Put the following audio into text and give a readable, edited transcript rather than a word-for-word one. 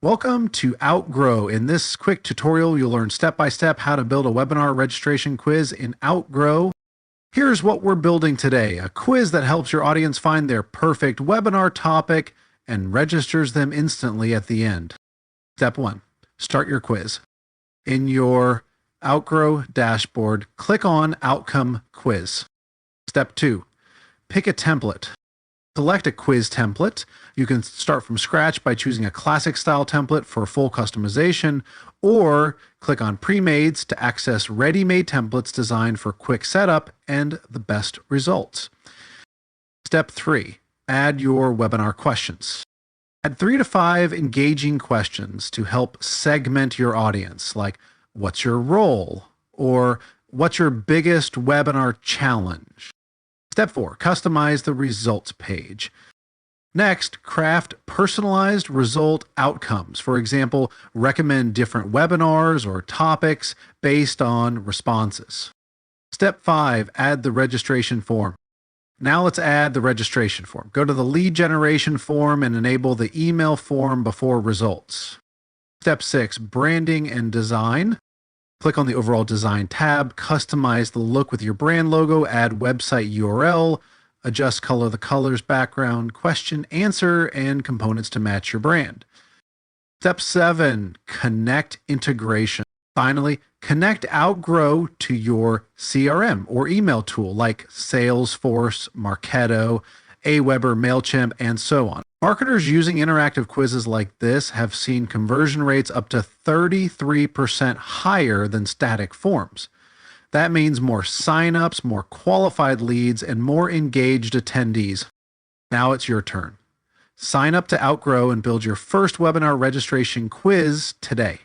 Welcome to Outgrow. In this quick tutorial, you'll learn step-by-step how to build a webinar registration quiz in Outgrow. Here's what we're building today, a quiz that helps your audience find their perfect webinar topic and registers them instantly at the end. Step 1, start your quiz. In your Outgrow dashboard, click on Outcome Quiz. Step 2, pick a template. Select a quiz template. You can start from scratch by choosing a classic style template for full customization, or click on pre-mades to access ready-made templates designed for quick setup and the best results. Step 3, add your webinar questions. Add 3 to 5 engaging questions to help segment your audience, like what's your role, or what's your biggest webinar challenge. Step 4, customize the results page. Next, craft personalized result outcomes. For example, recommend different webinars or topics based on responses. Step 5, add the registration form. Now let's add the registration form. Go to the lead generation form and enable the email form before results. Step 6, branding and design. Click on the overall design tab, customize the look with your brand logo, add website URL, adjust color the colors, background, question, answer, and components to match your brand. Step 7, connect integration. Finally, connect Outgrow to your CRM or email tool like Salesforce, Marketo, Aweber, MailChimp, and so on. Marketers using interactive quizzes like this have seen conversion rates up to 33% higher than static forms. That means more signups, more qualified leads, and more engaged attendees. Now it's your turn. Sign up to Outgrow and build your first webinar registration quiz today.